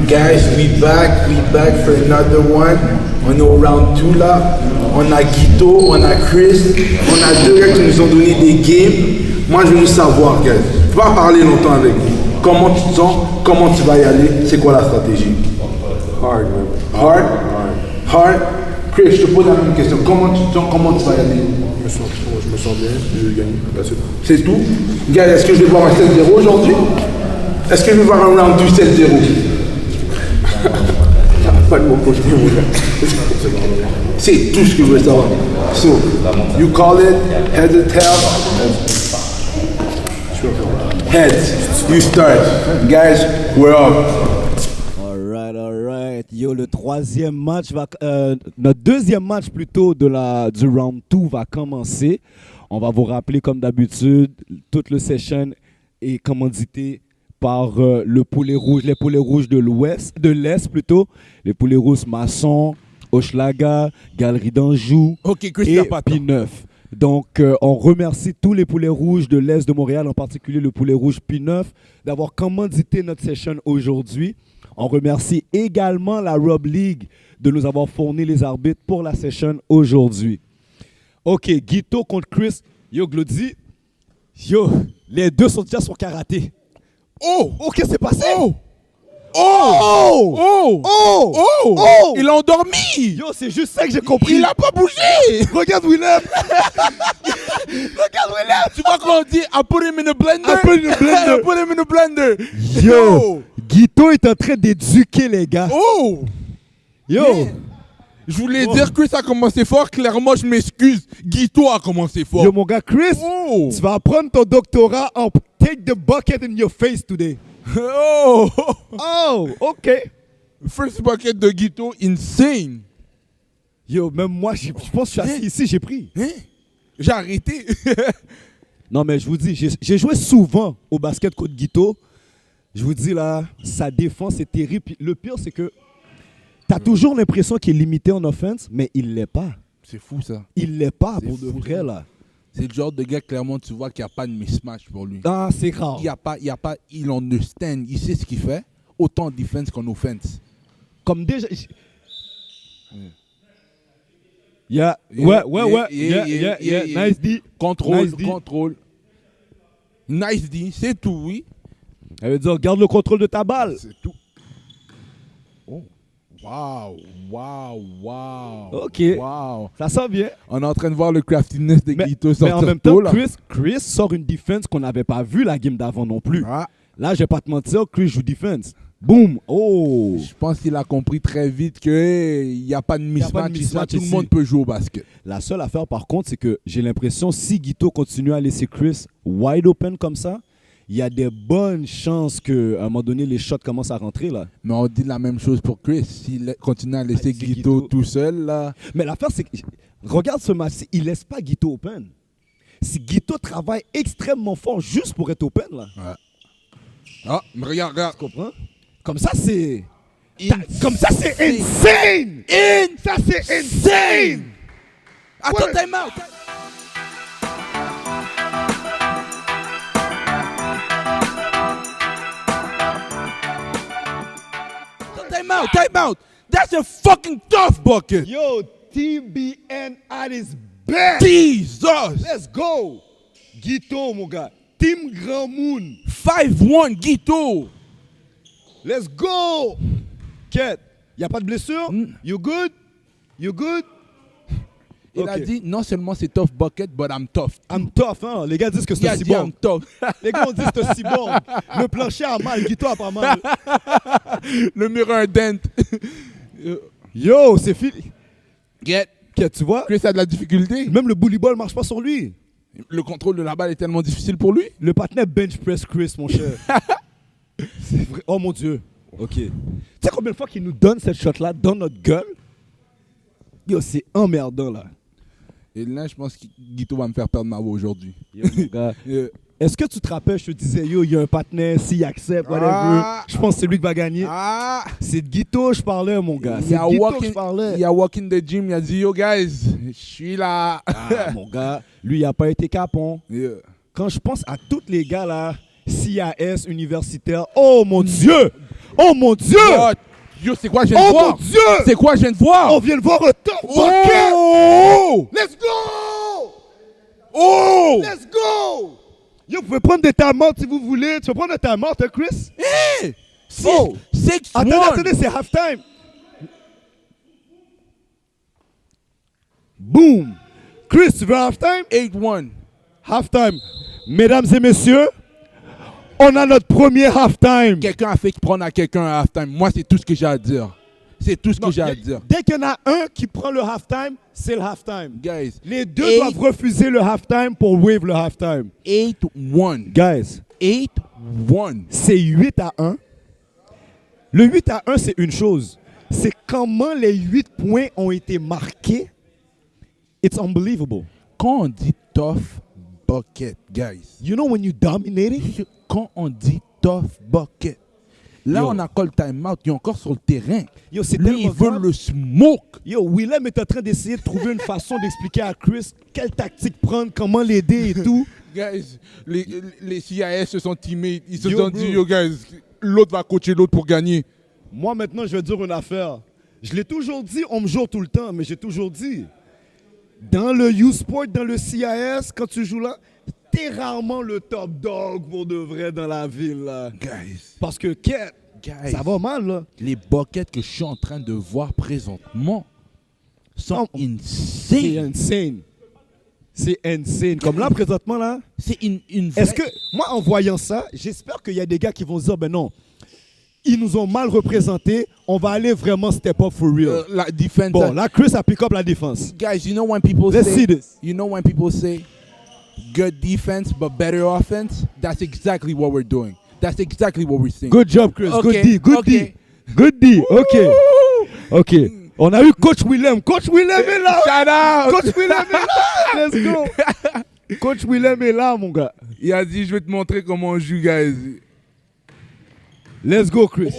Guys, we back for another one. On est au round 2 là. On a Guito, on a Chris, on a deux gars qui nous ont donné des games. Moi, je veux savoir, guys. Je vais pas parler longtemps avec vous. Comment tu te sens? Comment tu vas y aller? C'est quoi la stratégie? Hard, man. Hard. Chris, je te pose la même question. Comment tu te sens? Comment tu vas y aller? Je me sens bien, je vais gagner. C'est tout? Guys, est-ce que je vais voir un 7-0 aujourd'hui? Est-ce que je vais voir un round 2 7-0? Pas de mon côté, mon gars. C'est tout ce que je veux savoir. So, you call it heads or tails? Heads. You start. Guys, we're up. Alright. Yo, le troisième match notre deuxième match plutôt du round 2 va commencer. On va vous rappeler comme d'habitude, toute le session est commandité par les poulets rouges de l'Est plutôt, les poulets rouges Masson, Hochelaga, Galerie d'Anjou et P9. Donc, on remercie tous les poulets rouges de l'Est de Montréal, en particulier le poulet rouge P9, d'avoir commandité notre session aujourd'hui. On remercie également la Rob League de nous avoir fourni les arbitres pour la session aujourd'hui. OK, Guito contre Chris. Yo, Glody. Yo, les deux sont déjà sur karaté. Oh! Qu'est-ce qui s'est passé? Il a endormi! Yo, c'est juste ça que j'ai compris. Il a pas bougé! Regarde Willem! Tu vois quand on dit I put him in a blender? I put him in a blender! Yo! Guito est en train d'éduquer les gars. Yo! Man. Je voulais dire que ça a commencé fort. Clairement, je m'excuse. Guito a commencé fort. Yo, mon gars, Chris, tu vas apprendre ton doctorat en take the bucket in your face today. OK. First bucket de Guito, insane. Yo, même moi, je pense que je suis assis ici, j'ai pris. J'ai arrêté. Non, mais je vous dis, j'ai joué souvent au basket contre Guito. Je vous dis là, sa défense est terrible. Le pire, c'est que t'as toujours l'impression qu'il est limité en offense, mais il l'est pas. C'est fou ça. Il l'est pas pour de vrai là. C'est le genre de gars, clairement, tu vois qu'il n'y a pas de mismatch pour lui. Ah, c'est rare. Il understand, il sait ce qu'il fait, autant en defense qu'en offense. Comme déjà... Yeah. Nice D. Contrôle. Nice D, c'est tout, oui. Elle veut dire, garde le contrôle de ta balle. C'est tout. Wow. OK. Wow. Ça sent bien. On est en train de voir le craftiness de Guito sortir. Mais en même temps, Chris sort une défense qu'on n'avait pas vue la game d'avant non plus. Ah. Là, je vais pas te mentir, Chris joue défense. Boom. Oh. Je pense qu'il a compris très vite qu'il n'y a pas de mismatch ici. Tout le monde peut jouer au basket. La seule affaire, par contre, c'est que j'ai l'impression si Guito continue à laisser Chris wide open comme ça, il y a des bonnes chances qu'à un moment donné, les shots commencent à rentrer là. Mais on dit la même chose pour Chris. S'il continue à laisser Guito tout seul là. Mais l'affaire, c'est que regarde ce match, il ne laisse pas Guito open. Si Guito travaille extrêmement fort juste pour être open là. Ouais. Ah, mais regarde. Tu comprends? Comme ça, c'est. Comme ça, c'est insane! Ça, c'est insane! Attends, time out! Time out! That's a fucking tough bucket! Yo, TBN at his best! Jesus! Let's go! Guito, mon gars. Team Grand Moon. 5-1 Guito! Let's go! Ket, y a pas de blessure? You good? Il a dit, non seulement c'est tough bucket, but I'm tough. I'm tough, hein? Les gars disent que c'est un cyborg. I'm tough. Les gars ont dit que c'est un cyborg. Le plancher a mal, Guito a pas mal. Le mur a un dent. Yo, c'est fini. Get. Tu vois? Chris a de la difficulté. Même le bully ball marche pas sur lui. Le contrôle de la balle est tellement difficile pour lui. Le partenaire bench press Chris, mon cher. C'est vrai. Oh mon Dieu. OK. Tu sais combien de fois qu'il nous donne cette shot-là dans notre gueule? Yo, c'est emmerdant, là. Et là, je pense que Guito va me faire perdre ma voix aujourd'hui. Yo, mon gars. Est-ce que tu te rappelles, je te disais, yo, il y a un partenaire, s'il accepte, whatever, Ah. je pense que c'est lui qui va gagner. Ah! C'est de Guito, je parlais, mon gars. C'est Il a de Guito walk que je in, parlais. il a walk in the gym, il a dit, yo guys, je suis là. Ah, mon gars, lui, il a pas été capon. Yeah. Quand je pense à tous les gars là, CAS universitaire, oh mon Dieu! Oh mon Dieu! Yo, c'est quoi je viens de Oh voir? mon Dieu! C'est quoi je viens de voir? On vient de voir un top bucket! Oh! Let's go! Oh! Let's go! Yo, vous pouvez prendre des timeouts si vous voulez. Tu veux prendre un timeout, hein, Chris? Hey! Oh! 6-1. Attendez, c'est halftime. Boom! Chris, tu veux halftime? 8-1. Halftime. Mesdames et messieurs, on a notre premier halftime. Quelqu'un a fait prendre à quelqu'un un halftime. Moi, c'est tout ce que j'ai à dire. C'est tout ce que j'ai à dire. Dès qu'il y en a un qui prend le halftime, c'est le halftime. Guys, Les deux doivent refuser le halftime pour waive le halftime. 8-1. Guys, 8-1. c'est 8-1. Le 8-1, c'est une chose. C'est comment les 8 points ont été marqués. It's unbelievable. Quand on dit tough bucket, guys. You know when you dominating? Quand on dit tough bucket. Là, Yo. on a encore le time-out. Il est encore sur le terrain. Yo, c'est Lui, il tellement veut grave. le smoke. Yo, Willem est en train d'essayer de trouver une façon d'expliquer à Chris quelle tactique prendre, comment l'aider et tout. Guys, les CIS se sont teamés. Ils se Yo, sont bro. dit, yo, guys, l'autre va coacher l'autre pour gagner. Moi, maintenant, je vais dire une affaire. Je l'ai toujours dit, on me joue tout le temps, mais j'ai toujours dit. Dans le U-Sport, dans le CIS, quand tu joues là, t'es rarement le top dog pour de vrai dans la ville, là. Guys, Parce que, quête, guys. ça va mal, là. Les buckets que je suis en train de voir présentement sont C'est insane. insane. C'est insane. Comme là, présentement, là, C'est une vraie... est-ce que, moi, en voyant ça, j'espère qu'il y a des gars qui vont se dire, ben non, ils nous ont mal représentés, on va aller vraiment step up for real. la defense... Bon, là, Chris a pick up la défense. Guys, you know when people Let's say... see this. You know when people say, good defense but better offense? That's exactly what we're doing. That's exactly what we're seeing. Good job, Chris. Okay, Good D. Good okay. D. Good D. OK. OK. On a eu Coach Willem. Coach Willem est là. Shout out! Coach Willem est là. Let's go. Coach Willem est là, mon gars. Il a dit, je vais te montrer comment on joue, guys. Let's go, Chris.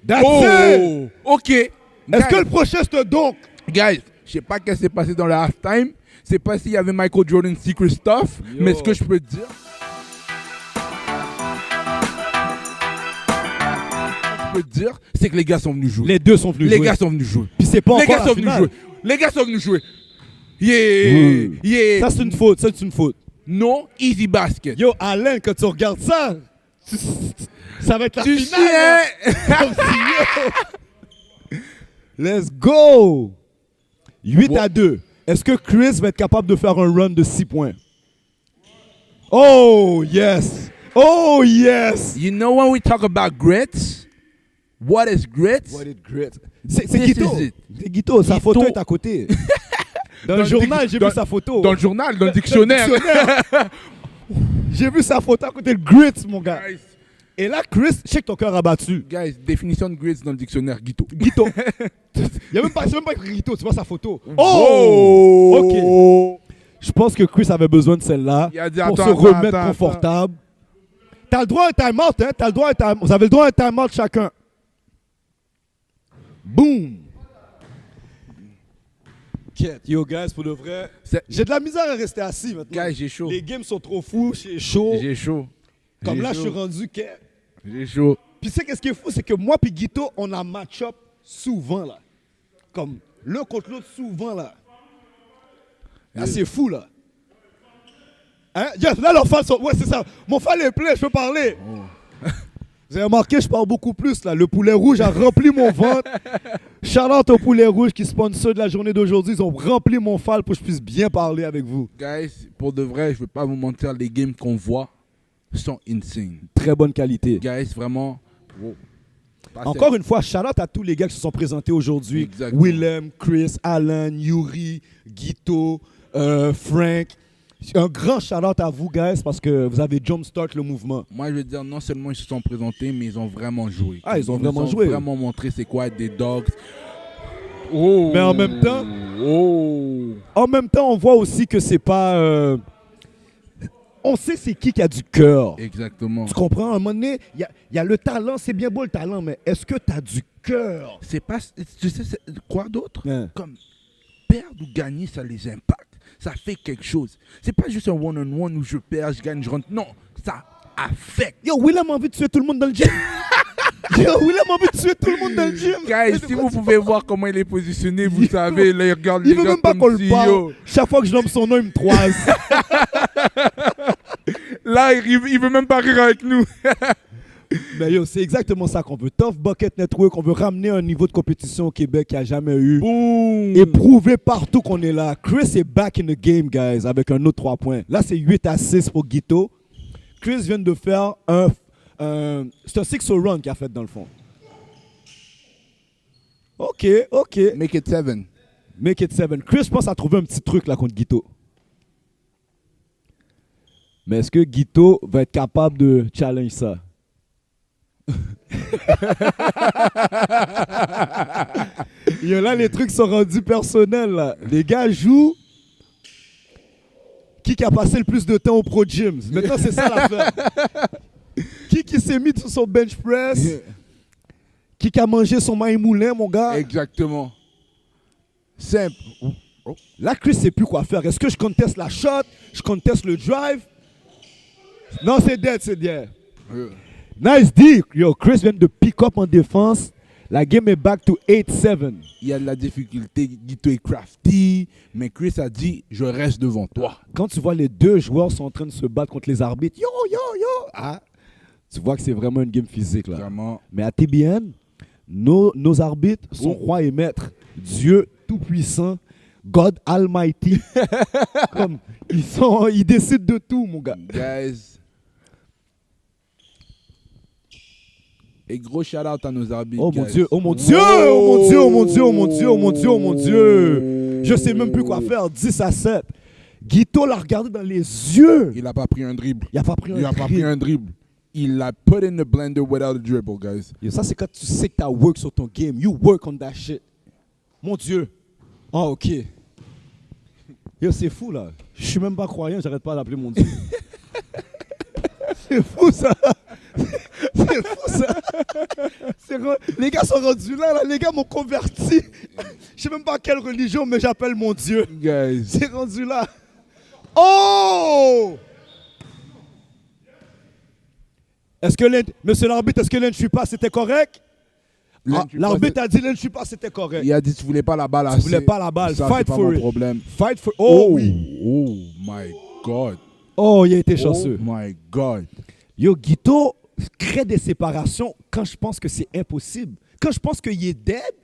That's it. OK. Est-ce que le prochain, c'est un donc? Guys, je sais pas ce qui s'est passé dans le halftime. Je sais pas s'il y avait Michael Jordan secret stuff. Yo. Mais ce que je peux te dire... c'est que les gars sont venus jouer. Les deux sont venus Les jouer. gars sont venus jouer. Puis c'est pas Les encore gars la sont venus finale. jouer. Les gars sont venus jouer. Yeah, Oui. yeah. Ça, c'est une faute. Ça, c'est une faute. Non, easy basket. Yo, Alain, quand tu regardes ça, ça va être la Tu finale. hein. sais, Let's go! 8-2. Est-ce que Chris va être capable de faire un run de 6 points? Oh, yes! Oh, yes! you know when we talk about grits, what is grits? What is great? C'est This Guito. is it. C'est Guito. Sa Guito. photo est à côté. Dans le journal, j'ai vu sa photo. Dans le journal, dans le dictionnaire. J'ai vu sa photo à côté de Grits, mon gars. Guys, Et là, Chris, je sais que ton cœur a battu. guys, définition de grits dans le dictionnaire, Guito. Guito. C'est même pas écrit Guito, tu vois sa photo. Oh! OK. Je pense que Chris avait besoin de celle-là Il a dit, pour attends, se attends, remettre attends, confortable. T'as le droit à un time-out, hein? T'as le droit à un Vous avez le droit à un time-out chacun. Boom! Yo, guys, pour de vrai, j'ai de la misère à rester assis maintenant. Guys, j'ai chaud. Les games sont trop fous, j'ai chaud. J'ai chaud. Comme J'ai là, je chaud. suis rendu quête. J'ai chaud. Puis tu sais qu'est-ce qui est fou, c'est que moi puis Guito, on a match-up souvent là. Comme l'un contre l'autre souvent là. Là, c'est fou là. Hein? Yes, là, leurs fans sont... Ouais, c'est ça. Mon fan est plein, je peux parler. Vous avez remarqué, je parle beaucoup plus là. Le poulet rouge a rempli mon ventre. Shout-out au poulet rouge qui sponsor de la journée d'aujourd'hui. Ils ont rempli mon fan pour que je puisse bien parler avec vous. Guys, pour de vrai, je vais pas vous mentir, les games qu'on voit sont insane. Très bonne qualité. Guys, vraiment. Wow. Encore une fois, shout-out à tous les gars qui se sont présentés aujourd'hui. Exactement. Willem, Chris, Alan, Yuri, Guito, Frank. Un grand shout-out à vous, guys, parce que vous avez jumpstart le mouvement. Moi, je veux dire, non seulement ils se sont présentés, mais ils ont vraiment joué. Ah, ils ont vraiment joué. Ils ont vraiment montré c'est quoi être des dogs. Oh. Mais en même temps, on voit aussi que c'est pas... On sait c'est qui a du cœur. Exactement. Tu comprends? À un moment donné, il y a le talent, c'est bien beau le talent, mais est-ce que tu as du cœur? C'est pas. Tu sais, quoi d'autre? Hein. Comme perdre ou gagner, ça les impacte. Ça fait quelque chose. C'est pas juste un one-on-one où je perds, je gagne, je rentre. Non, ça affecte. Yo, Willem a envie de tuer tout le monde dans le gym. Yo, Willem a envie de tuer tout le monde dans le gym. Guys, si vous pouvez voir comment il est positionné, vous savez, là, il regarde Il les veut gars même pas comme qu'on le si, parle. yo. Chaque fois que je nomme son nom, il me troise. Là, il veut même pas rire avec nous. Mais yo, c'est exactement ça qu'on veut. Tough Bucket Network, on veut ramener un niveau de compétition au Québec qu'il n'y a jamais eu. Boum. Et prouver partout qu'on est là. Chris est back in the game, guys, avec un autre 3 points. Là, c'est 8-6 pour Guito. Chris vient de faire c'est un 6-0 run qu'il a fait dans le fond. OK. Make it 7. Make it 7. Chris, je pense, a trouvé un petit truc là contre Guito. Mais est-ce que Guito va être capable de challenge ça? Yo, là, les trucs sont rendus personnels. Là. Les gars jouent. Qui a passé le plus de temps au Pro Gyms? Maintenant, c'est ça l'affaire. Qui s'est mis sur son bench press? Yeah. Qui a mangé son maï moulin, mon gars? Exactement. Simple. Là, Chris ne sait plus quoi faire. Est-ce que je conteste la shot? Je conteste le drive? Non, c'est dead. Nice D. Yo, Chris vient de pick up en défense. La game est back to 8-7. Il y a de la difficulté, Guito est crafty, mais Chris a dit, je reste devant toi. Quand tu vois les deux joueurs sont en train de se battre contre les arbitres, yo, tu vois que c'est vraiment une game physique là. Vraiment. Mais à TBN, nos arbitres sont rois et maîtres. Dieu tout-puissant, God Almighty. Comme, ils décident de tout, mon gars. Guys. Et gros shout-out à nos arbitres. Oh mon guys. Dieu, oh mon Dieu, oh mon Dieu, oh mon Dieu, oh mon Dieu, oh mon Dieu, oh mon Dieu. Je sais même plus quoi faire, 10-7. Guito l'a regardé dans les yeux. Il n'a pas pris un dribble. Il n'a pas pris un Il n'a pas pris un dribble. Il l'a put in the blender without a dribble, guys. Yo, ça, c'est quand tu sais que tu as work sur ton game. You work on that shit. Mon Dieu. Ah, OK. Yo, c'est fou, là. Je suis même pas croyant, j'arrête pas d'appeler mon Dieu. C'est fou, ça. C'est fou, ça. Les gars sont rendus là. Les gars m'ont converti. Je sais même pas quelle religion, mais j'appelle mon Dieu. Guys. C'est rendu là. Oh! Monsieur l'arbitre, est-ce que l'un ne suit pas, c'était correct? L'arbitre a dit l'un ne suit pas, c'était correct. Il a dit tu voulais pas la balle assez. Tu voulais pas la balle. Ça, Fight c'est pas for mon it. problème. Fight for Oh oui. Oh my God. Oh, il a été chanceux. Oh my God. Yo, Guito crée des séparations quand je pense que c'est impossible. Quand je pense qu'il est dead,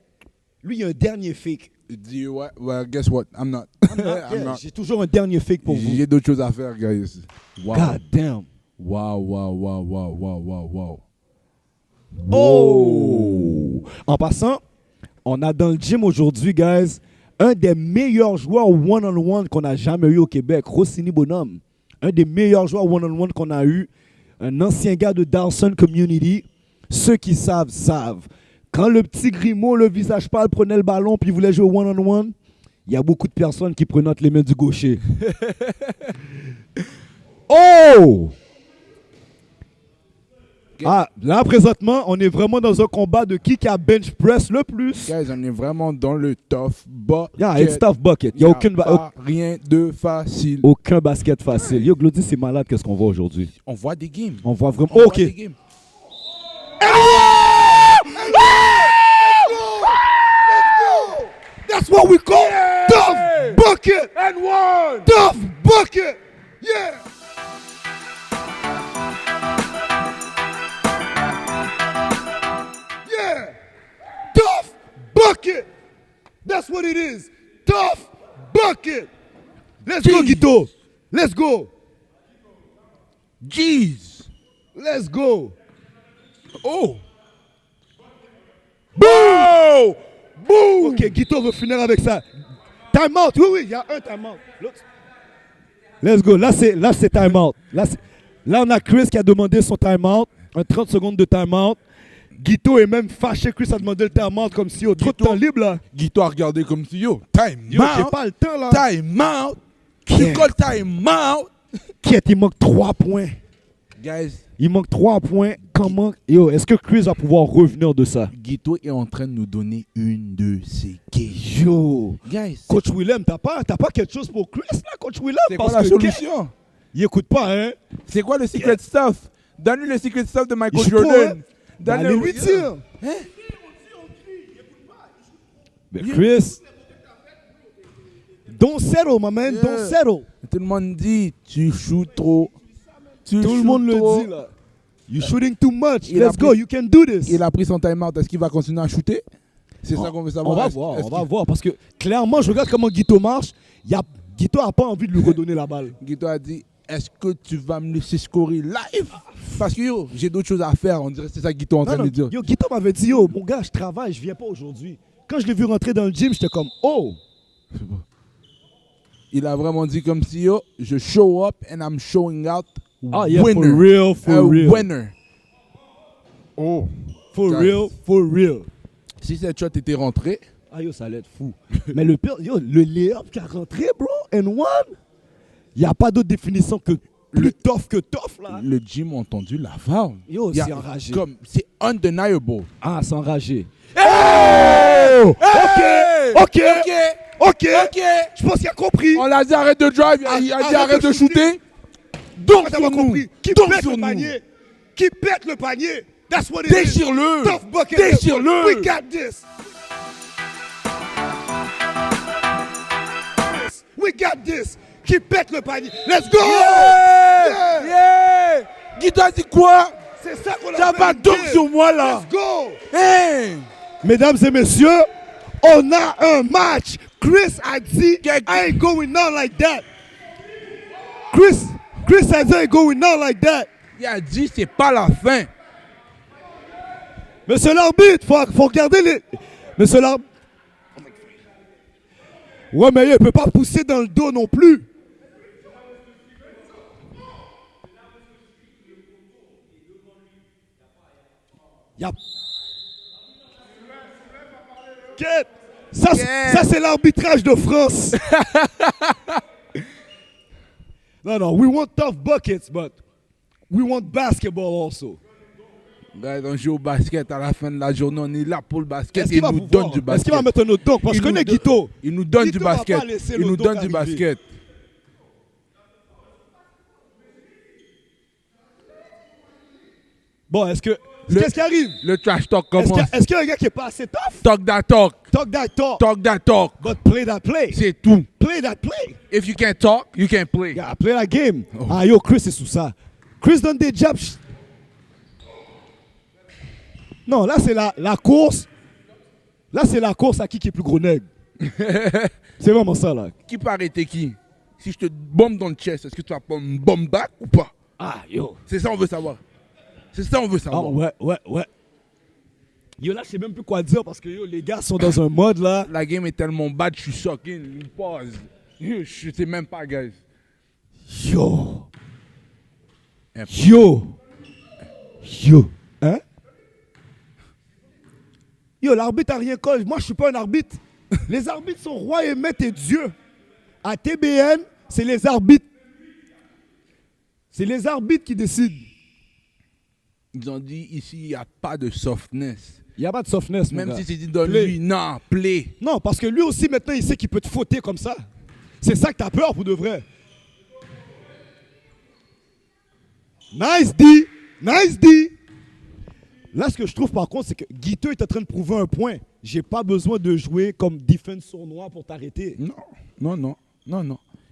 lui, il y a un dernier fake. Il dit ouais, well, guess what? I'm not. I'm not. J'ai toujours un dernier fake pour vous. J'ai d'autres choses à faire, guys. Wow. God damn. Wow. Oh! En passant, on a dans le gym aujourd'hui, guys, un des meilleurs joueurs one-on-one qu'on a jamais eu au Québec, Rossini Bonhomme. Un des meilleurs joueurs one-on-one qu'on a eu. Un ancien gars de Dawson Community. Ceux qui savent, savent. Quand le petit Grimaud, le visage pâle, prenait le ballon puis voulait jouer one-on-one, il y a beaucoup de personnes qui prenaient entre les mains du gaucher. Oh! Ah, là, présentement, on est vraiment dans un combat de qui a bench press le plus. Guys, on est vraiment dans le tough bucket. Yeah, it's tough bucket. Il n'y a rien de facile. aucun basket facile. Yo, Glody, c'est malade qu'est-ce qu'on voit aujourd'hui. On voit des games. On voit vraiment... On OK. voit des games. That's what we call tough bucket. And one. Tough bucket. Yeah. Yeah. Tough bucket. That's what it is. Tough bucket. Let's go, Guito. Let's go. Jeez. Let's go. Oh. Boom! Boom! Ok, Guito veut finir avec ça. Time out. Oui, il y a un time out. Let's go. Là, c'est time out. Là, on a Chris qui a demandé son time out. Un 30 secondes de time out. Guito est même fâché. Chris a demandé le time out comme si au trop de temps libre là. Guito a regardé comme si yo, time Yo, j'ai out. pas le temps là. Time out. Qui colle time out? Il manque 3 points. Guys, Il manque 3 points. Comment. Yo, est-ce que Chris va pouvoir revenir de ça? Guito est en train de nous donner une de ses gays. Yo. Guys, Coach Willem, t'as pas quelque chose pour Chris là, Coach Willem? c'est Parce quoi la que solution? il écoute pas, hein? C'est quoi le secret stuff? Donne-lui le secret stuff de Michael Il joue pas, Jordan. hein? Allez lui dire. Mais Chris, don't settle, my man, Yeah. don't settle. Tout le monde dit, tu joues trop. Tout le monde le dit là. You shooting too much. Il a Let's go, pris- you can do this. Il a pris son time-out. Est-ce qu'il va continuer à shooter? C'est ça qu'on veut savoir. On va Est-ce- voir, est-ce on va qu'il- voir. Parce que clairement, je regarde comment Guito marche. Guito n'a pas envie de lui redonner la balle. Guito a dit, est-ce que tu vas me laisser scorer live? Parce que yo, j'ai d'autres choses à faire. On dirait que c'est ça que Guito est en train Non, de non, dire. yo, Guito m'avait dit, yo, mon gars, je travaille, je viens pas aujourd'hui. Quand je l'ai vu rentrer dans le gym, j'étais comme, oh. Il a vraiment dit comme si yo, je show up and I'm showing out. Ah, yeah, winner. for real, for A real. winner. Oh. For Guys. real, for real. Si cette shot était rentrée, Ah yo, ça allait être fou. Mais le pire, yo, le layup qui a rentré, bro, and one, il n'y a pas d'autre définition que plus tough que tough, là. le gym a entendu la VAR. Yo, Il y a c'est enragé. C'est undeniable. Ah, c'est enragé. Hey! Ok. Ok. Je pense qu'il a compris. On l'a dit arrête de drive, il a dit arrête de shooter. Donc T'as sur pas nous. compris. Qui Donc pète sur le nous. panier. Qui pète le panier. That's what it is. Déchire-le. Tough bucket. Déchire-le. We got this. We got this. Qui pète le panier. Let's go. Yeah! Yeah! Guito a dit quoi? C'est ça qu'on a Ça va donc sur moi là. Let's go. Hey! Mesdames et messieurs, on a un match. Chris a dit, I ain't going on like that. Chris a dit, I ain't going on like that. Il a dit c'est pas la fin. Monsieur l'arbitre, faut regarder les... Monsieur l'arbitre... Ouais, mais il peut pas pousser dans le dos non plus. Yep. Quête. Ça, ça c'est l'arbitrage de France. Non, we want tough buckets, but we want basketball also. Guys, on joue au basket à la fin de la journée, on est là pour le basket Est-ce et qu'il il va nous pouvoir? donne du Est-ce basket. qu'il va mettre un autre dunk? Parce que je connais Guito. Il nous donne Guito du va basket. pas laisser Il le nous dunk donne du arriver. basket. Bon, qu'est-ce qui arrive? Le trash talk commence. Est-ce qu'il y a un gars qui est pas assez tough? Talk that talk. Talk that talk. Talk that talk. But play that play. C'est tout. Play that play. If you can't talk, you can't play. Yeah, play that game. Ah yo, Chris est sous ça. Chris donne des jabs. Non, là c'est la course. Là c'est la course à qui est plus gros nègre. C'est vraiment ça là. Qui peut arrêter qui? Si je te bombe dans le chest, est-ce que tu vas pas me bombe back ou pas? Ah yo. C'est ça on veut savoir. C'est ça on veut Ah savoir. ouais. Yo là je sais même plus quoi dire parce que yo les gars sont dans un mode là. La game est tellement bad, je suis choqué. Pause. Je sais même pas, guys. Yo. Hein? Yo, l'arbitre a rien collé. Moi, je suis pas un arbitre. Les arbitres sont rois et maîtres et dieux. À TBN, c'est les arbitres. C'est les arbitres qui décident. Ils ont dit ici, il n'y a pas de softness. Il n'y a pas de softness, mon Même gars. si c'est dit donne Play. lui, non, play. Non, parce que lui aussi, maintenant, il sait qu'il peut te fauter comme ça. C'est ça que t'as peur pour de vrai. Nice D. Nice D. Là, ce que je trouve par contre, c'est que Guito est en train de prouver un point. J'ai pas besoin de jouer comme defense sournois pour t'arrêter. Non.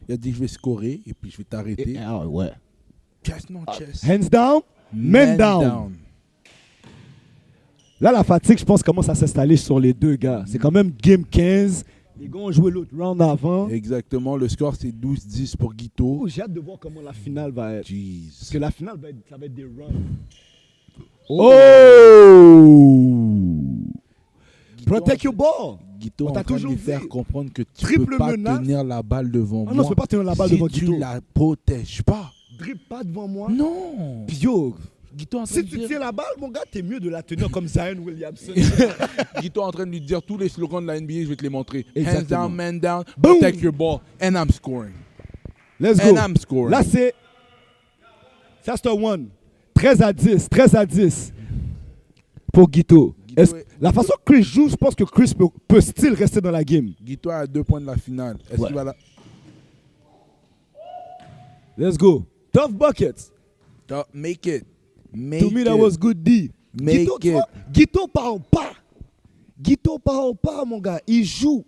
Il a dit je vais scorer et puis je vais t'arrêter. Ah ouais. Chest, non, chest. Hands down, man down. Là, la fatigue, je pense, commence à s'installer sur les deux gars. C'est quand même game 15. Les gars ont joué l'autre round avant. Exactement, le score c'est 12-10 pour Guito. Oh, j'ai hâte de voir comment la finale va être. Parce Jeez. que la finale, ça va être des runs. Oh! Protect your ball. Guito On est t'a en train de toujours lui dit. faire comprendre que tu Triple peux pas menace. tenir la balle devant Ah moi. non, tu peux pas tenir la balle si devant tu Guito. la protèges pas. Dribble pas devant moi. Non. Puis yo, Guito est en train si de tu dire... tiens la balle, mon gars, t'es mieux de la tenir comme Zion Williamson. Guito est en train de lui dire tous les slogans de la NBA, je vais te les montrer. Exactement. Hands down, man down, Boom. protect your ball, and I'm scoring. Let's go. And I'm scoring. Là, c'est... Ça, c'est un one. 13-10. Pour Guito. La façon que Chris joue, je pense que Chris peut still rester dans la game. Guito a 2 points de la finale. Est-ce qu'il va la... Let's go. Tough buckets. Make it. To me, that was good D. Make Guito, tu it. vois, Guito parle pas. Guito parle pas, mon gars. Il joue.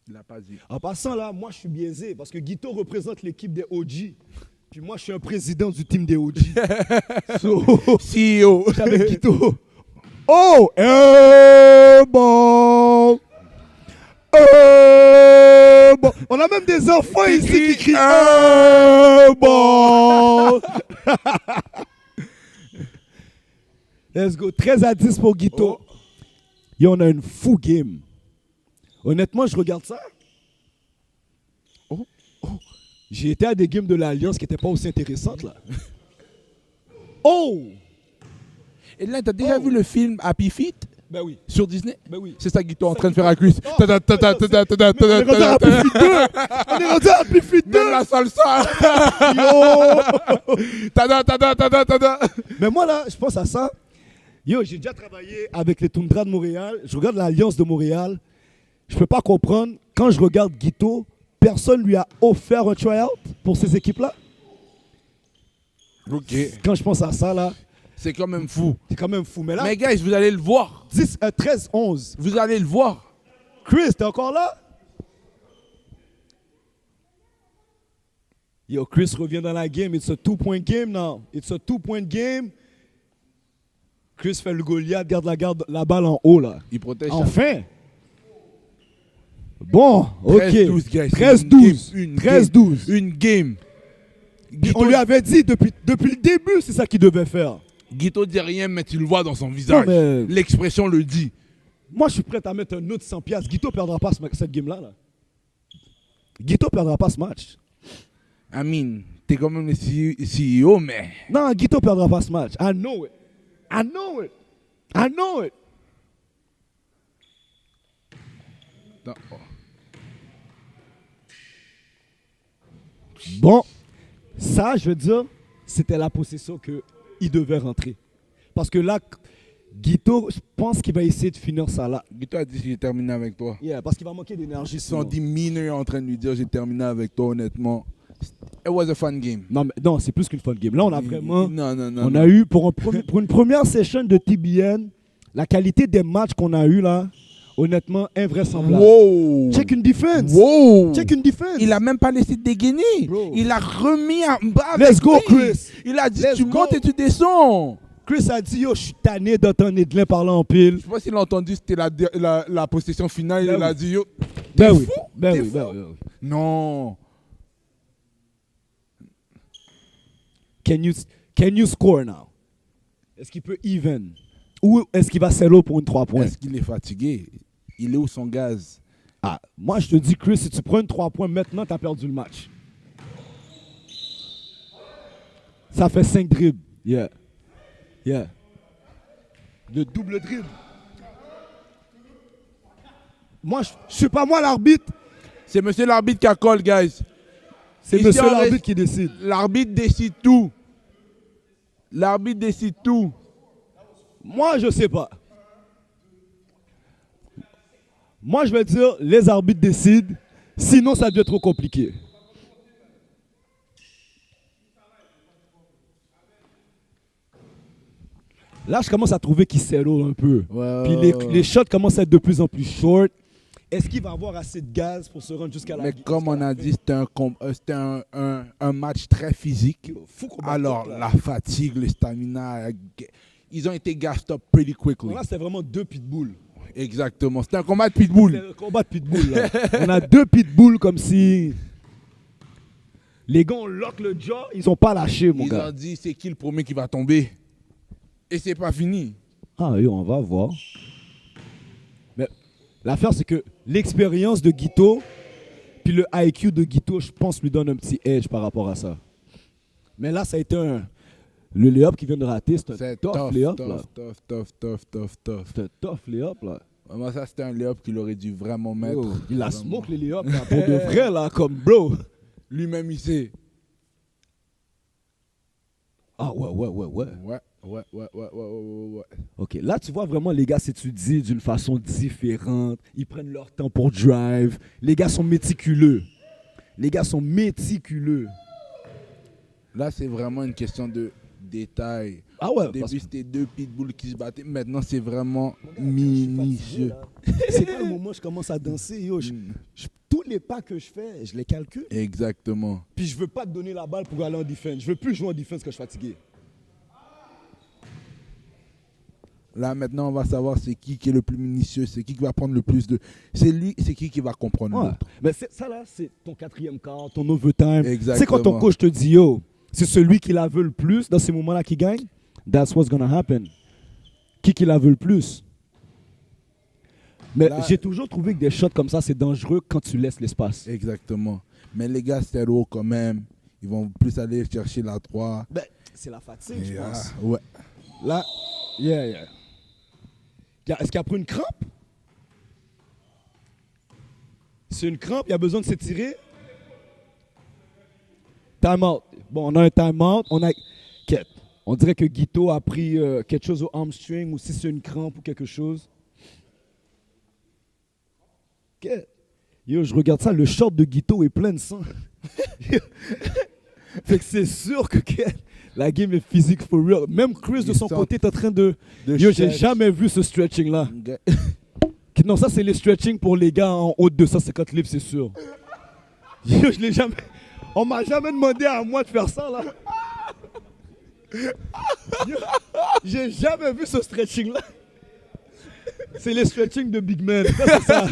Il n'a pas dit. En passant là, moi je suis biaisé parce que Guito représente l'équipe des OG. Puis moi je suis un président du team des OG. So, CEO. avec Guito. Oh! Bon! Bon! On a même des enfants ici qui crient bon! Let's go. 13-10 pour Guito. Oh. Et on a une fou game. Honnêtement, je regarde ça. J'ai été à des games de l'Alliance qui n'étaient pas aussi intéressantes là. Oh! Et là, t'as déjà vu le film Happy Feet Ben oui. sur Disney? Ben oui. C'est ça Guito est en train de faire à Chris. On est rendu à Happy Feet 2! On est rendu à Happy Feet 2! Même la salsa. Yo! Tada. Mais moi là, je pense à ça. Yo, j'ai déjà travaillé avec les Toundras de Montréal. Je regarde l'Alliance de Montréal. Je peux pas comprendre. Quand je regarde Guito, personne lui a offert un tryout pour ces équipes-là. Ok. Quand je pense à ça là, C'est quand même fou. c'est quand même fou. Mais là, Mais guys, vous allez le voir. 13-11. Vous allez le voir. Chris, t'es encore là? Yo, Chris revient dans la game. It's a 2-point game now. It's a 2-point game. Chris fait le Goliath, garde la balle en haut là. Il protège. Enfin! Bon, ok. 13-12, guys. 13-12. Une 13-12. Une game. On lui avait dit depuis le début, c'est ça qu'il devait faire. Guito dit rien, mais tu le vois dans son visage. Non, mais- L'expression le dit. Moi, je suis prêt à mettre un autre 100 piastres. Guito ne perdra pas cette game-là. Là. Guito ne perdra pas ce match. I mean, t'es quand même le CEO, mais... Non, Guito ne perdra pas ce match. I know it. I know it. I know it. Non. Bon, ça, je veux dire, c'était la possession qu'il devait rentrer. Parce que là, Guito, je pense qu'il va essayer de finir ça là. Guito a dit j'ai terminé avec toi. Yeah, parce qu'il va manquer d'énergie. sinon. 110 minutes en train de lui dire j'ai terminé avec toi, honnêtement. It was a fun game. Non, c'est plus qu'une fun game. Là, on a vraiment... Non. a eu, pour une première session de TBN, la qualité des matchs qu'on a eu là, honnêtement, invraisemblable. Wow. Check une défense. Wow. Check une défense. Il a même pas laissé de dégainer. Bro. Il a remis en bas. Let's avec go, lui. Chris. Il a dit Let's tu go. montes et tu descends. Chris a dit, yo, je suis tanné d'entendre Edlin parler en pile. Je sais pas s'il a entendu, c'était la possession finale. Ben il a oui. dit yo. Ben T'es oui. fou? Ben T'es oui, fou? ben oui. Non. Can you score now? Est-ce qu'il peut even? Ou est-ce qu'il va sell pour une 3 points? Est-ce qu'il est fatigué? Il est où son gaz? Ah, moi, je te dis, Chris, si tu prends une 3 points maintenant, tu as perdu le match. Ça fait 5 dribbles. Yeah. Le double dribble. Moi, je suis pas moi l'arbitre. C'est monsieur l'arbitre qui a call, guys. C'est Ici, monsieur on l'arbitre reste- qui décide. L'arbitre décide tout. L'arbitre décide tout. Moi, je sais pas. Moi, je vais dire, les arbitres décident. Sinon, ça devient trop compliqué. Là, je commence à trouver qu'il settle un peu. Puis les shots commencent à être de plus en plus short. Est-ce qu'il va avoir assez de gaz pour se rendre jusqu'à la Mais comme on a dit, c'était un match très physique. Fou qu'on bat Alors, tout, là. la fatigue, le stamina, ils ont été gassed up pretty quickly. Là, c'était vraiment 2 pitbulls. Exactement. C'était un combat de pitbull. C'est un combat de pitbull. Là. On a 2 pitbulls comme si... Les gars, on lock le jaw, ils ont pas lâché, mon Ils gars. ont dit, c'est qui le premier qui va tomber? Et c'est pas fini. Ah oui, on va voir. Mais l'affaire, c'est que l'expérience de Guito, puis le IQ de Guito, je pense, lui donne un petit edge par rapport à ça. Mais là, ça a été le lay-up qui vient de rater, c'est un C'est tough tough, lay-up, là. tough. C'est un tough lay-up, là. Moi, ça, c'était un layup qu'il aurait dû vraiment mettre. Yo, il a Vraiment. smoke les layups là, pour de vrai là, comme bro. Lui-même, il sait. Ah ouais. Ouais. Ok, là tu vois vraiment les gars s'étudient d'une façon différente. Ils prennent leur temps pour drive. Les gars sont méticuleux. Là, c'est vraiment une question de détail. Ah ouais, Au parce début, que c'était 2 pitbulls qui se battaient. Maintenant, c'est vraiment minutieux. c'est pas le moment où je commence à danser. Yo, tous les pas que je fais, je les calcule. Exactement. Puis je veux pas te donner la balle pour aller en défense. Je veux plus jouer en défense quand je suis fatigué. Là, maintenant, on va savoir c'est qui est le plus minutieux, c'est qui va prendre le plus de... C'est lui, c'est qui va comprendre Ouais. l'autre. Mais ça là, c'est ton 4e quart, ton overtime. Exactement. C'est quand ton coach te dit, yo, c'est celui qui la veut le plus dans ces moments-là qui gagne. That's what's gonna happen. Qui la veut le plus. Mais Là- j'ai toujours trouvé que des shots comme ça, c'est dangereux quand tu laisses l'espace. Exactement. Mais les gars, c'est lourd quand même. Ils vont plus aller chercher la 3. Ben, c'est la fatigue, je Et, pense. ouais. Là, yeah. Est-ce qu'il a pris une crampe? C'est une crampe, il a besoin de s'étirer. Time out. Bon, on a un time out. On dirait que Guito a pris quelque chose au hamstring ou si c'est une crampe ou quelque chose. Yo, je regarde ça, le short de Guito est plein de sang. Fait que c'est sûr que la game est physique for real. Même Chris de son côté est en train de... Yo, j'ai jamais vu ce stretching-là. Non, ça c'est les stretching pour les gars en haut de 250 livres, c'est sûr. Yo, je l'ai jamais... On m'a jamais demandé à moi de faire ça, là. Yo, j'ai jamais vu ce stretching-là. C'est les stretching de Big Man. Ça, c'est ça.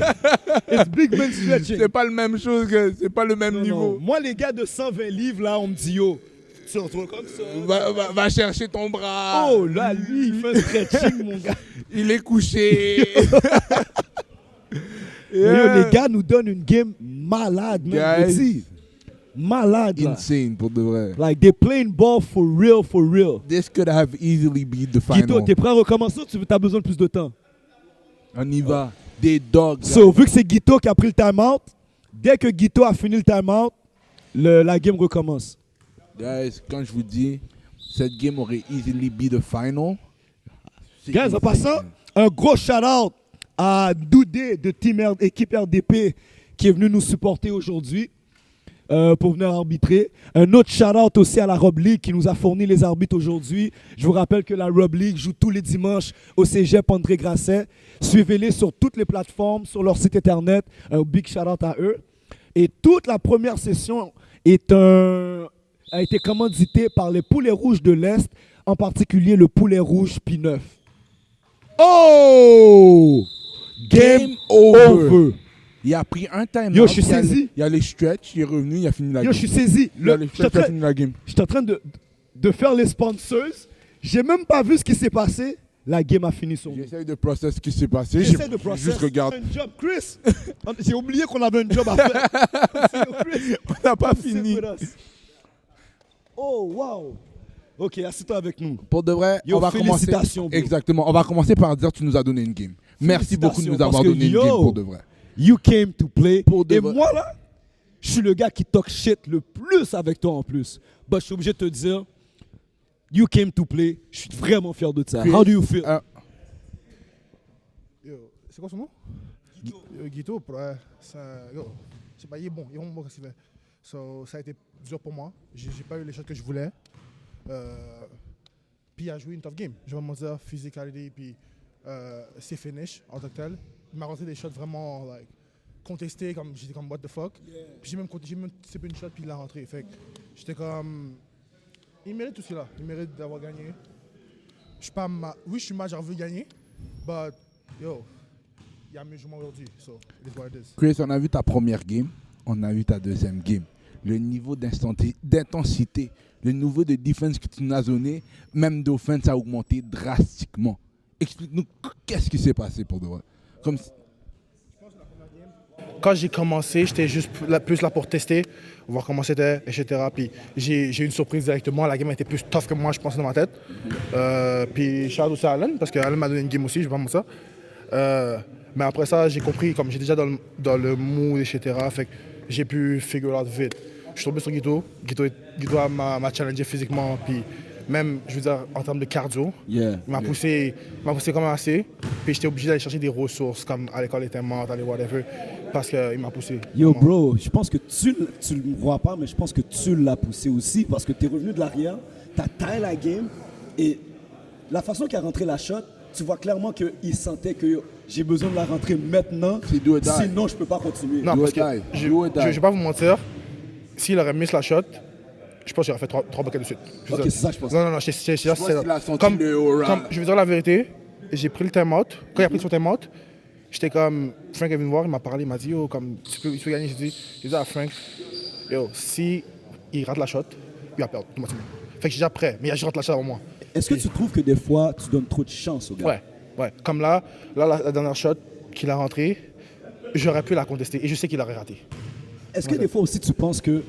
It's Big Man stretching. C'est pas le même chose, c'est pas le même Non, niveau. non. Moi, les gars de 120 livres, là, on me dit, yo, tu retournes comme ça. Va chercher ton bras. Oh, là, lui, il fait un stretching, mon gars. Il est couché. Mais yo, les gars nous donnent une game malade, man. Guys. Je dis. Malade, là. Insane pour de vrai. Like, they playing ball for real, for real. This could have easily been the final. Guito, t'es prêt à recommencer ou tu as besoin de plus de temps? On y va. Des dogs. So, vu que c'est Guito qui a pris le time-out, dès que Guito a fini le time-out, la game recommence. Guys, quand je vous dis, cette game aurait easily be the final. Guys, en passant, un gros shout-out à Doudé de équipe RDP qui est venu nous supporter aujourd'hui pour venir arbitrer. Un autre shout-out aussi à la Rob League qui nous a fourni les arbitres aujourd'hui. Je vous rappelle que la Rob League joue tous les dimanches au Cégep André Grasset. Suivez-les sur toutes les plateformes, sur leur site internet. Un big shout-out à eux. Et toute la première session a été commanditée par les Poulets Rouges de l'Est, en particulier le Poulet Rouge P9. Oh! Game over. Il a pris un time. Yo, je suis saisi. Il a les stretch, il est revenu, il a fini la game. Yo, je suis saisi. Il a les stretch, il a fini la game. J'étais en train de faire les sponsors. J'ai même pas vu ce qui s'est passé. La game a fini sur nous. J'essaie de process ce qui s'est passé. J'essaie de process. Juste regarde. Un job, Chris. J'ai oublié qu'on avait un job à faire. Chris, On n'a pas sit fini. with us. Oh, wow. Ok, assis-toi avec nous. Pour de vrai, Yo, on va commencer. félicitations, bro. Exactement. On va commencer par dire tu nous as donné une game. Merci beaucoup de nous avoir Parce que, donné une yo, game pour de vrai. You came to play. Pour de Et vrai. moi, là, je suis le gars qui talk shit le plus avec toi en plus. But je suis obligé de te dire, you came to play. Je suis vraiment fier de ça. Chris, How do you feel? Yo, c'est quoi son nom? Guito, yo, je sais pas, il est bon qu'est-ce qu'il fait. So, ça a été dur pour moi. J'ai pas eu les shots que je voulais. Puis il a joué une tough game. Je vais mentir, physicality, puis ses finish en tant que tel. Il m'a rentré des shots vraiment like, contestés, comme j'étais comme what the fuck. Yeah. Puis j'ai même tipé une shot, puis il l'a rentré. Fait que j'étais comme. Il mérite tout cela. Il mérite d'avoir gagné. Oui, je suis mal, j'en veux gagner. But, yo, il y a mieux joué aujourd'hui. So, it is what it is. Chris, on a vu ta première game. On a vu ta deuxième game. Le niveau d'intensité, le niveau de défense que tu nous as donné, même d'offense a augmenté drastiquement. Explique-nous qu'est-ce qui s'est passé pour de vrai. Comme... Quand j'ai commencé, j'étais juste plus là pour tester, voir comment c'était, etc. Puis j'ai eu une surprise directement. La game était plus tough que moi, je pensais dans ma tête. Puis shout out à Allen, parce que Allen m'a donné une game aussi, je vais pas mentir. Mais après ça, j'ai compris, comme j'ai déjà dans le mood, etc. Fait que j'ai pu figure out vite. Je suis tombé sur Guito. Guito m'a challengé physiquement. Puis même, je veux dire, en termes de cardio, il m'a poussé quand même assez. Puis j'étais obligé d'aller chercher des ressources, comme à l'école était morte, aller whatever, parce qu'il m'a poussé. Yo, bro, je pense que tu le vois pas, mais je pense que tu l'as poussé aussi parce que tu es revenu de l'arrière, tu as taillé la game et la façon qu'il a rentré la shot, tu vois clairement qu'il sentait que j'ai besoin de la rentrer maintenant, C'est do or die. sinon je peux pas continuer. Non, Do parce or que die. je Do or die. vais pas vous mentir, s'il aurait mis la shot, je pense qu'il aurait fait 3 buckets de suite. Je veux Ok, dire- c'est ça que je pense. Non, pense qu'il a senti comme, le aura. comme, je vais dire la vérité, j'ai pris le time-out. Quand il a pris son time-out, j'étais comme, Frank est venu me voir, il m'a parlé, il m'a dit, yo, comme, tu peux gagner. J'ai dit à Frank, yo, si il rate la shot, il va perdre. Fait que j'ai déjà prêt, mais il a juste raté la shot avant moi. Est-ce que tu trouves que des fois tu donnes trop de chance au gars? Ouais. Comme là la dernière shot qu'il a rentrée, j'aurais pu la contester et je sais qu'il aurait raté. Est-ce que des fois aussi tu penses que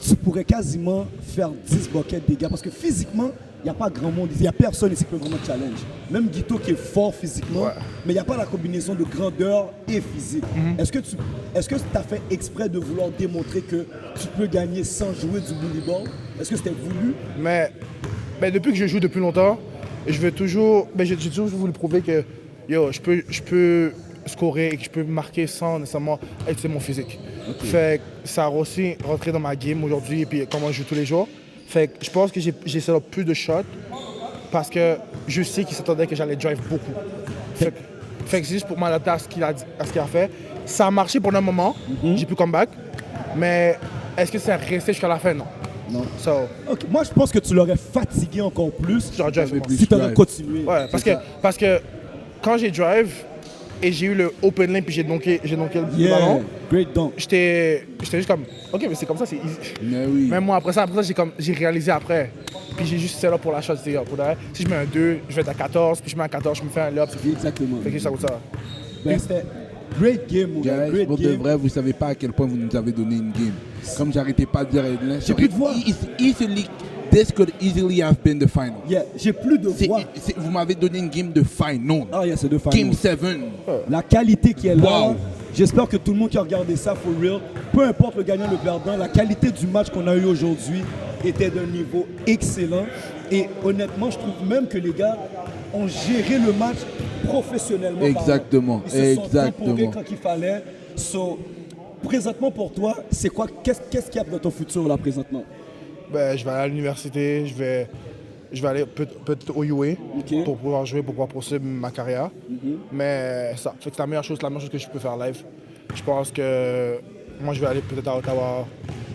tu pourrais quasiment faire 10 buckets des gars? Parce que physiquement, il n'y a pas grand monde, il n'y a personne ici qui peut vraiment challenge. Même Guito qui est fort physiquement, mais il n'y a pas la combinaison de grandeur et physique. Est-ce que tu as fait exprès de vouloir démontrer que tu peux gagner sans jouer du bully ball? Est-ce que c'était voulu? Mais depuis que je joue depuis longtemps, j'ai toujours voulu prouver que yo, je peux scorer et que je peux marquer sans nécessairement utiliser mon physique. Fait que ça a aussi rentré dans ma game aujourd'hui et puis comment je joue tous les jours. Fait que je pense que j'ai set up plus de shots parce que je sais qu'il s'attendait que j'allais drive beaucoup. Fait que c'est juste pour m'adapter à ce qu'il a fait. Ça a marché pendant un moment, j'ai pu come back, mais est-ce que c'est resté jusqu'à la fin? Non. So, Ok, moi je pense que tu l'aurais fatigué encore plus j'aurais drive moi. si tu avais continué. Ouais, parce que quand j'ai drive et j'ai eu le open lane puis j'ai donké le ballon, Great dunk. j'étais juste comme, ok, mais c'est comme ça, c'est easy. Mais oui. Même moi, après ça j'ai réalisé après. Puis j'ai juste set up pour la shot. Si je mets un 2, je vais être à 14, puis je mets un 14, je me fais un lob. Exactement. Fait que ça comme ça. Ben, c'était great game, mon gars. Guys, Great pour de game. vrai, vous savez pas à quel point vous nous avez donné une game. Comme j'arrêtais pas de dire, J'ai plus de voix. This could easily have been the final. Yeah, j'ai plus de voix. Vous m'avez donné une game de final. Ah, yeah, c'est deux Game finals. 7. La qualité qui est là, Wow. j'espère que tout le monde qui a regardé ça, for real, peu importe le gagnant, le perdant, la qualité du match qu'on a eu aujourd'hui était d'un niveau excellent. Et honnêtement, je trouve même que les gars ont géré le match professionnellement. Exactement, Ils se sont exactement. temporés quand il fallait. So, présentement pour toi, c'est quoi? Qu'est-ce qu'il y a dans ton futur là présentement? Ben, je vais aller à l'université, je vais aller peut-être au UA Ok. pour pouvoir jouer, pour pouvoir poursuivre ma carrière. Mais ça, fait que c'est la meilleure chose que je peux faire live. Je pense que moi, je vais aller peut-être à Ottawa.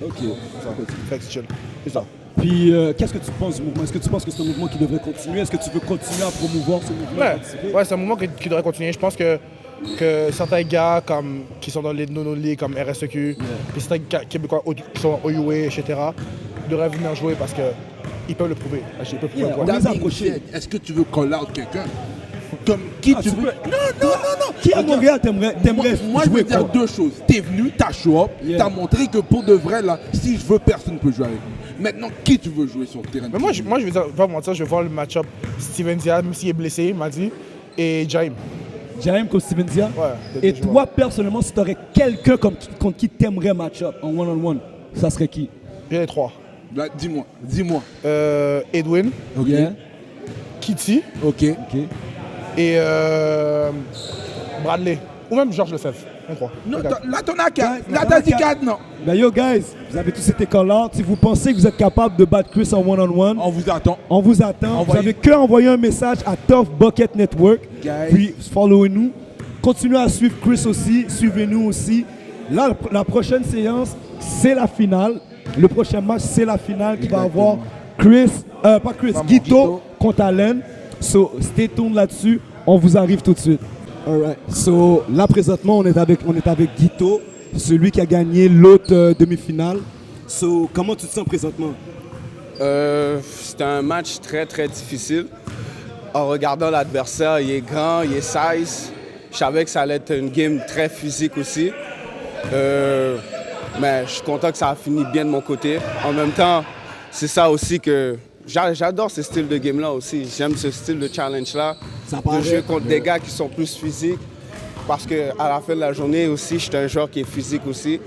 Ok. Ça. Fait que c'est chill. C'est ça. Puis, qu'est-ce que tu penses du mouvement? Est-ce que tu penses que c'est un mouvement qui devrait continuer? Est-ce que tu veux continuer à promouvoir ce mouvement? Ouais, c'est un mouvement qui devrait continuer. Je pense que certains gars qui sont dans les non-ligues comme RSEQ, puis certains gars québécois qui sont au UA, etc., devraient venir jouer parce qu'ils peuvent le prouver. Ils peuvent prouver Yeah, quoi. on les a That being approchés. said, est-ce que tu veux call out quelqu'un? Comme qui tu veux? Non. Qui à Montréal t'aimerais Moi, je veux jouer dire contre? deux choses. T'es venu, t'as show up, Yeah. t'as montré que pour de vrai, là, si je veux, personne ne peut jouer avec moi. Maintenant, qui tu veux jouer sur le terrain? Mais moi, je vais dire, pas mentir, je vais voir le match-up Steven Diaz, même s'il est blessé, il m'a dit, et Jaime. Jaime contre Steven Dia? Ouais, Et je toi, vois. personnellement, si tu aurais quelqu'un contre qui t'aimerais match-up en one-on-one, ça serait qui? J'ai les 3. Là, dis-moi. Edwin, Ok. Kitty Ok. Ok. et Bradley. Ou même Georges Lefebvre. On croit. Non, Regarde. là, t'en as 4. Ouais, Là, t'en t'as as dit quatre. 4, non. Ben yo, guys, vous avez tous été call-out. Si vous pensez que vous êtes capable de battre Chris en one-on-one, On vous attend. on vous attend. Envoyez- Vous avez qu'à envoyer un message à Tough Bucket Network. Guys. Puis, followez-nous. Continuez à suivre Chris aussi. Suivez-nous aussi. Là, la prochaine séance, c'est la finale. Le prochain match, c'est la finale qui va avoir Guito contre Allen. So, stay tuned là-dessus. On vous arrive tout de suite. Alright. So, là, présentement, on est avec Guito, celui qui a gagné l'autre demi-finale. So, comment tu te sens présentement? C'était un match très, très difficile. En regardant l'adversaire, il est grand, il est size. Je savais que ça allait être une game très physique aussi. Mais je suis content que ça a fini bien de mon côté. En même temps, c'est ça aussi que j'adore ce style de game-là aussi. J'aime ce style de challenge-là. Ça De paraît. jouer contre des gars qui sont plus physiques. Parce qu'à la fin de la journée aussi, je suis un joueur qui est physique aussi.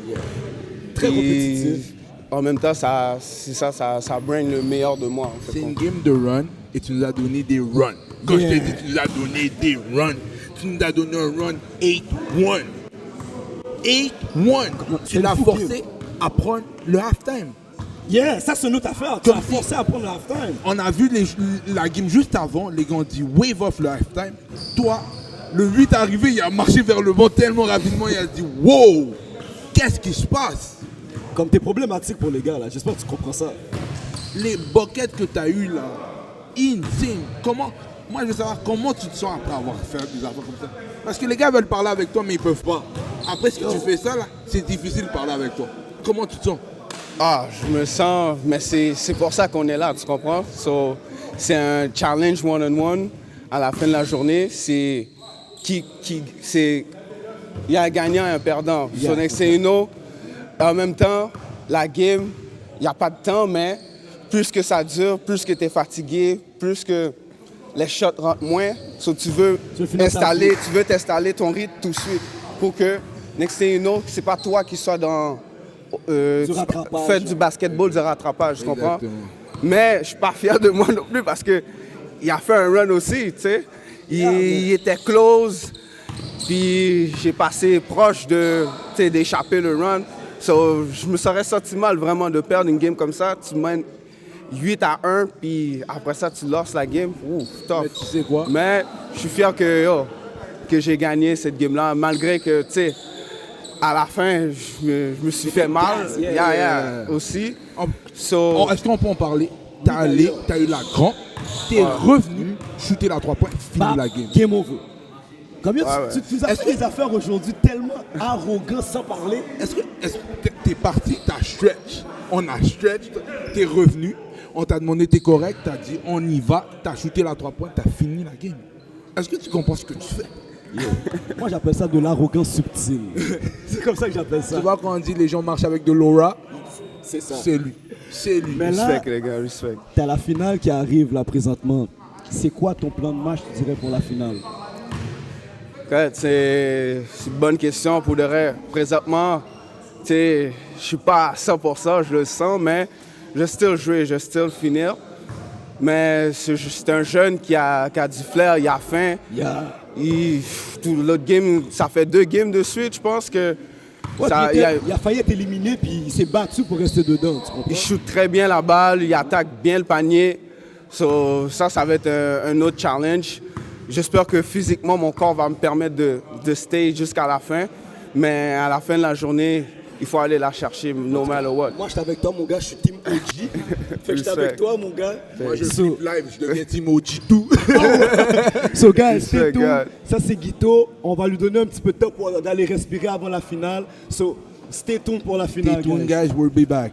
Très Puis, compétitif. En même temps, ça bring le meilleur de moi. En fait. C'est une game de run et tu nous as donné des runs. Quand je te dis tu nous as donné des runs, tu nous as donné un run 8-1. 8-1. Tu l'as fou, forcé à prendre le halftime. Yeah, ça c'est notre affaire. Tu as forcé à prendre le halftime. On a vu la game juste avant, les gars ont dit wave off le halftime. Toi, le 8 arrivé, il a marché vers le banc tellement rapidement, il a dit wow, qu'est-ce qui se passe? Comme t'es problématique pour les gars là, j'espère que tu comprends ça. Les buckets que tu as eu là, insane. Moi je veux savoir comment tu te sens après avoir fait des affaires comme ça. Parce que les gars veulent parler avec toi mais ils peuvent pas. Après si tu fais ça là, c'est difficile de parler avec toi. Comment tu te sens? Ah, je me sens, mais c'est pour ça qu'on est là, tu comprends? So, c'est un challenge one-on-one. À la fin de la journée, il y a un gagnant et un perdant. Yeah. So, next thing you know, en même temps, la game, il n'y a pas de temps, mais plus que ça dure, plus que tu es fatigué, plus que les shots rentrent moins. So, tu veux t'installer ton rythme tout de suite pour que, next thing you know, c'est pas toi qui sois dans... Faites du basketball de rattrapage, tu comprends? Mais je suis pas fier de moi non plus parce que il a fait un run aussi, tu sais. Il était close, puis j'ai passé proche d'échapper le run. So, je me serais senti mal vraiment de perdre une game comme ça. Tu mènes 8-1, puis après ça, tu losses la game. Ouf, tough. Mais tu sais quoi? Mais je suis fier que j'ai gagné cette game-là, malgré que, tu sais, à la fin, je me suis fait mal. Aussi. Est-ce qu'on peut en parler? T'as eu la grande, t'es revenu, shooter la 3 points, fini la game. Game over. Combien tu as fait des affaires aujourd'hui tellement arrogant sans parler? Est-ce que t'es parti, t'as stretch, on a stretch, t'es revenu, on t'a demandé t'es correct, t'as dit on y va, t'as shooté la 3 points, t'as fini la game. Est-ce que tu comprends ce que tu fais? Moi j'appelle ça de l'arrogance subtile. C'est comme ça que j'appelle ça. Tu vois quand on dit les gens marchent avec de l'aura, C'est ça. c'est lui. C'est lui. Mais là, Respect, les gars, respect. t'as la finale qui arrive là présentement. C'est quoi ton plan de match, tu dirais, pour la finale? Ouais, c'est une bonne question pour de vrai. Présentement, je suis pas à 100%, je le sens, mais je vais still jouer, je vais still finir. Mais c'est un jeune qui a du flair, il a faim. L'autre game, ça fait 2 games de suite, je pense que... Ouais, il a failli être éliminé, puis il s'est battu pour rester dedans, tu comprends? Il shoot très bien la balle, il attaque bien le panier. So, ça va être un autre challenge. J'espère que physiquement, mon corps va me permettre de stay jusqu'à la fin. Mais à la fin de la journée, il faut aller la chercher, no matter what. Moi, je suis avec toi, mon gars, je suis team OG. Fait que je suis avec toi, mon gars. Moi je suis live, je deviens Team OG tout. So, guys, c'est tout. God. Ça, c'est Guito. On va lui donner un petit peu de temps pour d'aller respirer avant la finale. So, stay tuned pour la finale, Stay tuned guys. guys, we'll be back.